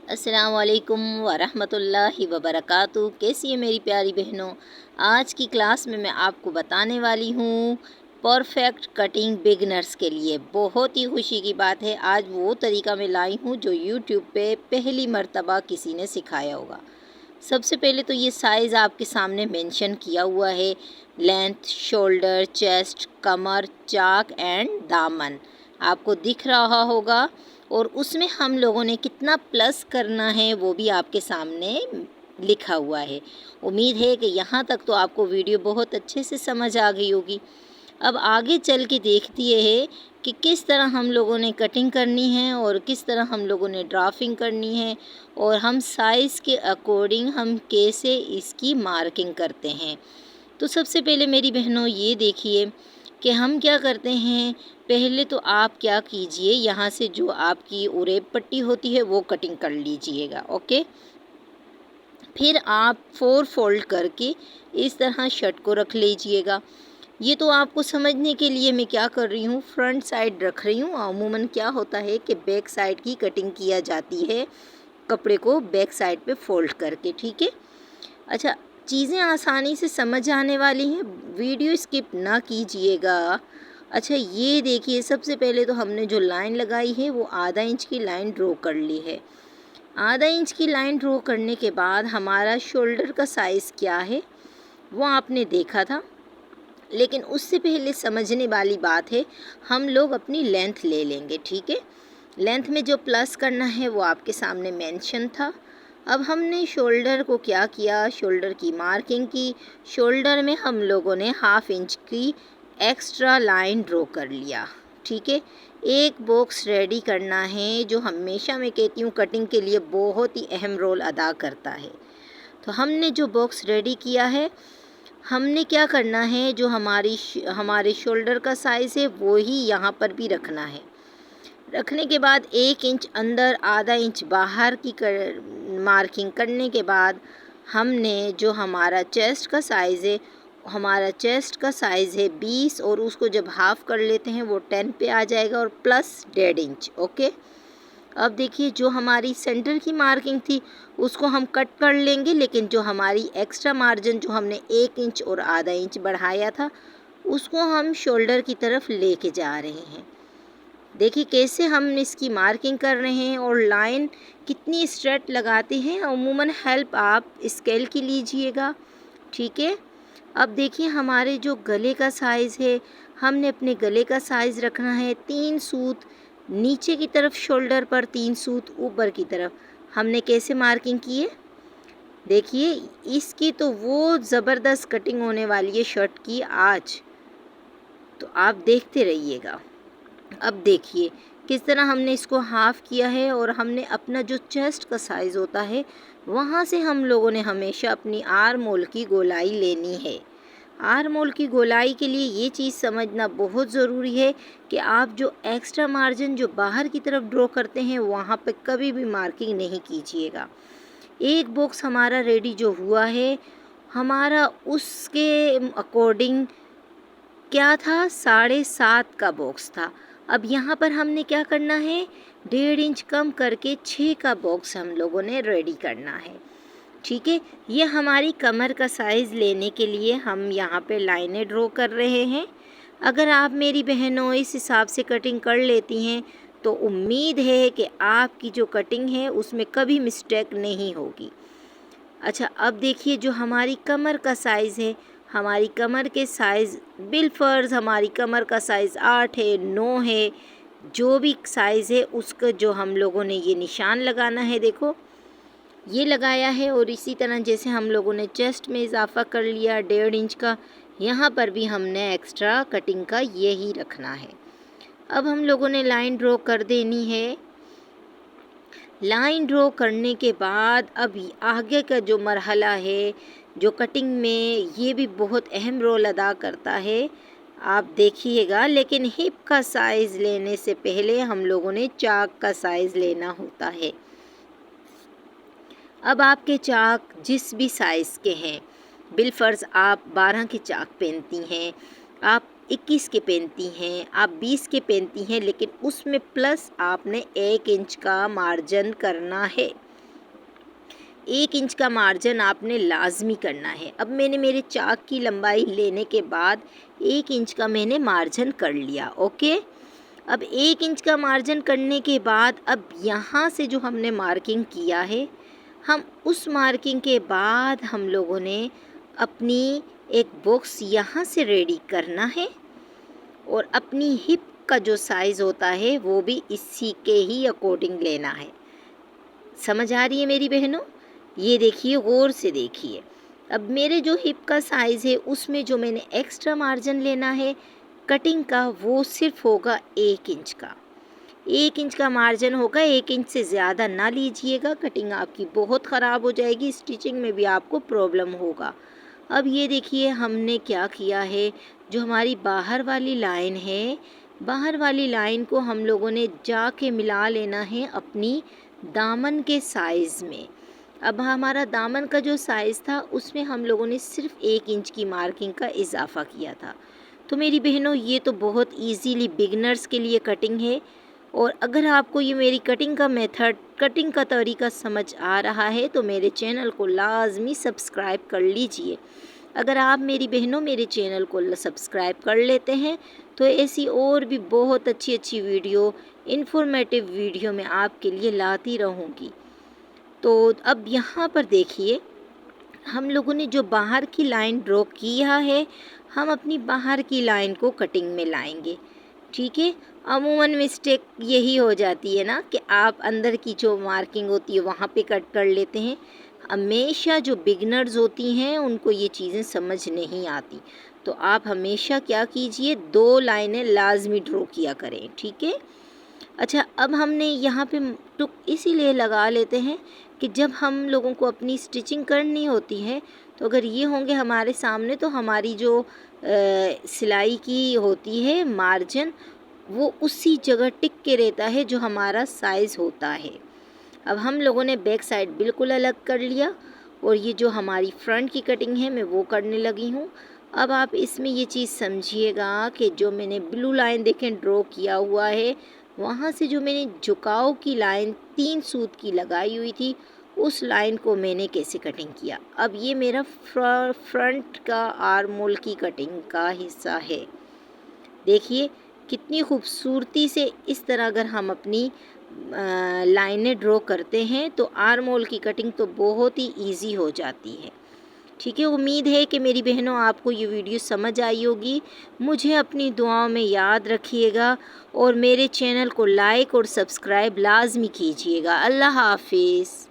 अस्सलाम वालेकुम वरहमतुल्लाहि वबरकातुहू। कैसी है मेरी प्यारी बहनों। आज की क्लास में मैं आपको बताने वाली हूँ परफेक्ट कटिंग बिगनर्स के लिए। बहुत ही खुशी की बात है, आज वो तरीका मैं लाई हूँ जो यूट्यूब पे पहली मर्तबा किसी ने सिखाया होगा। सबसे पहले तो ये साइज़ आपके सामने मेंशन किया हुआ है, लेंथ, शोल्डर, चेस्ट, कमर, चाक एंड दामन आपको दिख रहा होगा। और उसमें हम लोगों ने कितना प्लस करना है वो भी आपके सामने लिखा हुआ है। उम्मीद है कि यहाँ तक तो आपको वीडियो बहुत अच्छे से समझ आ गई होगी। अब आगे चल के देखती है कि किस तरह हम लोगों ने कटिंग करनी है और किस तरह हम लोगों ने ड्राफ्टिंग करनी है और हम साइज़ के अकॉर्डिंग हम कैसे इसकी मार्किंग करते हैं। तो सबसे पहले मेरी बहनों ये देखिए कि हम क्या करते हैं। पहले तो आप क्या कीजिए, यहाँ से जो आपकी उरेब पट्टी होती है वो कटिंग कर लीजिएगा। ओके, फिर आप 4 फोल्ड करके इस तरह शर्ट को रख लीजिएगा। ये तो आपको समझने के लिए मैं क्या कर रही हूँ, फ्रंट साइड रख रही हूँ। अमूमन क्या होता है कि बैक साइड की कटिंग किया जाती है कपड़े को बैक साइड पे फोल्ड करके। ठीक है, अच्छा, चीज़ें आसानी से समझ आने वाली हैं, वीडियो स्किप ना कीजिएगा। अच्छा, ये देखिए, सबसे पहले तो हमने जो लाइन लगाई है वो आधा इंच की लाइन ड्रॉ कर ली है। आधा इंच की लाइन ड्रॉ करने के बाद हमारा शोल्डर का साइज़ क्या है वो आपने देखा था, लेकिन उससे पहले समझने वाली बात है, हम लोग अपनी लेंथ ले लेंगे। ठीक है, लेंथ में जो प्लस करना है वो आपके सामने मेंशन था। अब हमने शोल्डर को क्या किया, शोल्डर की मार्किंग की। शोल्डर में हम लोगों ने हाफ इंच की एक्स्ट्रा लाइन ड्रॉ कर लिया। ठीक है, एक बॉक्स रेडी करना है जो हमेशा मैं कहती हूँ कटिंग के लिए बहुत ही अहम रोल अदा करता है। तो हमने जो बॉक्स रेडी किया है, हमने क्या करना है, जो हमारे शोल्डर का साइज़ है वो ही यहाँ पर भी रखना है। रखने के बाद 1 इंच अंदर आधा इंच बाहर की मार्किंग करने के बाद हमने जो हमारा चेस्ट का साइज़ है, हमारा चेस्ट का साइज़ है 20 और उसको जब हाफ़ कर लेते हैं वो 10 पे आ जाएगा और प्लस 1.5 इंच। ओके, अब देखिए, जो हमारी सेंटर की मार्किंग थी उसको हम कट कर लेंगे, लेकिन जो हमारी एक्स्ट्रा मार्जिन जो हमने 1 इंच और आधा इंच बढ़ाया था उसको हम शोल्डर की तरफ लेके जा रहे हैं। देखिए कैसे हम इसकी मार्किंग कर रहे हैं और लाइन कितनी स्ट्रेट लगाते हैं। अमूमन हेल्प आप स्केल की लीजिएगा। ठीक है, अब देखिए हमारे जो गले का साइज़ है, हमने अपने गले का साइज़ रखना है 3 सूत नीचे की तरफ शोल्डर पर, 3 सूत ऊपर की तरफ। हमने कैसे मार्किंग की है देखिए, इसकी तो वो ज़बरदस्त कटिंग होने वाली है शर्ट की आज, तो आप देखते रहिएगा। अब देखिए किस तरह हमने इसको हाफ़ किया है और हमने अपना जो चेस्ट का साइज़ होता है वहाँ से हम लोगों ने हमेशा अपनी आर्म होल की गोलाई लेनी है। आर्म होल की गोलाई के लिए ये चीज़ समझना बहुत ज़रूरी है कि आप जो एक्स्ट्रा मार्जिन जो बाहर की तरफ ड्रॉ करते हैं वहाँ पे कभी भी मार्किंग नहीं कीजिएगा। एक बॉक्स हमारा रेडी जो हुआ है, हमारा उसके अकॉर्डिंग क्या था, 7.5 का बॉक्स था। अब यहाँ पर हमने क्या करना है, 1.5 इंच कम करके 6 का बॉक्स हम लोगों ने रेडी करना है। ठीक है, ये हमारी कमर का साइज़ लेने के लिए हम यहाँ पे लाइनें ड्रॉ कर रहे हैं। अगर आप मेरी बहनों इस हिसाब से कटिंग कर लेती हैं तो उम्मीद है कि आपकी जो कटिंग है उसमें कभी मिस्टेक नहीं होगी। अच्छा, अब देखिए जो हमारी कमर का साइज़ है, हमारी कमर के साइज़ बिलफ़र्ज़ हमारी कमर का साइज़ 8 है, 9 है, जो भी साइज़ है उसका जो हम लोगों ने ये निशान लगाना है, देखो ये लगाया है। और इसी तरह जैसे हम लोगों ने चेस्ट में इजाफ़ा कर लिया 1.5 इंच का, यहाँ पर भी हमने एक्स्ट्रा कटिंग का यही रखना है। अब हम लोगों ने लाइन ड्रॉ कर देनी है। लाइन ड्रॉ करने के बाद अभी आगे का जो मरहला है जो कटिंग में ये भी बहुत अहम रोल अदा करता है, आप देखिएगा। लेकिन हिप का साइज़ लेने से पहले हम लोगों ने चाक का साइज़ लेना होता है। अब आपके चाक जिस भी साइज़ के हैं, बिलफ़र्ज़ आप 12 के चाक पहनती हैं, आप 21 के पहनती हैं, आप 20 के पहनती हैं, लेकिन उसमें प्लस आपने 1 इंच का मार्जिन करना है। 1 इंच का मार्जिन आपने लाजमी करना है। अब मैंने मेरे चाक की लंबाई लेने के बाद 1 इंच का मैंने मार्जिन कर लिया। ओके, अब 1 इंच का मार्जिन करने के बाद अब यहाँ से जो हमने मार्किंग किया है, हम उस मार्किंग के बाद हम लोगों ने अपनी एक बॉक्स यहाँ से रेडी करना है और अपनी हिप का जो साइज़ होता है वो भी इसी के ही अकॉर्डिंग लेना है। समझ आ रही है मेरी बहनों? ये देखिए, गौर से देखिए। अब मेरे जो हिप का साइज़ है उसमें जो मैंने एक्स्ट्रा मार्जिन लेना है कटिंग का, वो सिर्फ होगा 1 इंच का। 1 इंच का मार्जिन होगा, 1 इंच से ज़्यादा ना लीजिएगा, कटिंग आपकी बहुत ख़राब हो जाएगी, स्टिचिंग में भी आपको प्रॉब्लम होगा। अब ये देखिए हमने क्या किया है, जो हमारी बाहर वाली लाइन है, बाहर वाली लाइन को हम लोगों ने जाके मिला लेना है अपनी दामन के साइज़ में। अब हमारा दामन का जो साइज़ था उसमें हम लोगों ने सिर्फ 1 इंच की मार्किंग का इजाफ़ा किया था। तो मेरी बहनों, ये तो बहुत इजीली बिगनर्स के लिए कटिंग है। और अगर आपको ये मेरी कटिंग का मेथड, कटिंग का तरीका समझ आ रहा है तो मेरे चैनल को लाजमी सब्सक्राइब कर लीजिए। अगर आप मेरी बहनों मेरे चैनल को सब्सक्राइब कर लेते हैं तो ऐसी और भी बहुत अच्छी अच्छी वीडियो, इन्फॉर्मेटिव वीडियो मैं आपके लिए लाती रहूँगी। तो अब यहाँ पर देखिए, हम लोगों ने जो बाहर की लाइन ड्रॉ किया है, हम अपनी बाहर की लाइन को कटिंग में लाएंगे। ठीक है, अमूमन मिस्टेक यही हो जाती है ना कि आप अंदर की जो मार्किंग होती है वहाँ पे कट कर लेते हैं। हमेशा जो बिगनर्स होती हैं उनको ये चीज़ें समझ नहीं आती, तो आप हमेशा क्या कीजिए, 2 लाइनें लाजमी ड्रॉ किया करें। ठीक है। अच्छा, अब हमने यहाँ पे टुक इसीलिए लगा लेते हैं कि जब हम लोगों को अपनी स्टिचिंग करनी होती है तो अगर ये होंगे हमारे सामने तो हमारी जो सिलाई की होती है मार्जिन, वो उसी जगह टिक के रहता है जो हमारा साइज़ होता है। अब हम लोगों ने बैक साइड बिल्कुल अलग कर लिया और ये जो हमारी फ्रंट की कटिंग है मैं वो करने लगी हूँ। अब आप इसमें ये चीज़ समझिएगा कि जो मैंने ब्लू लाइन देखें ड्रॉ किया हुआ है, वहाँ से जो मैंने झुकाव की लाइन 3 सूत की लगाई हुई थी, उस लाइन को मैंने कैसे कटिंग किया। अब ये मेरा फ्रंट का आर्म होल की कटिंग का हिस्सा है। देखिए कितनी खूबसूरती से इस तरह अगर हम अपनी लाइनें ड्रॉ करते हैं तो आर्म होल की कटिंग तो बहुत ही इजी हो जाती है। ठीक है, उम्मीद है कि मेरी बहनों आपको ये वीडियो समझ आई होगी। मुझे अपनी दुआओं में याद रखिएगा और मेरे चैनल को लाइक और सब्सक्राइब लाजमी कीजिएगा। अल्लाह हाफिज़।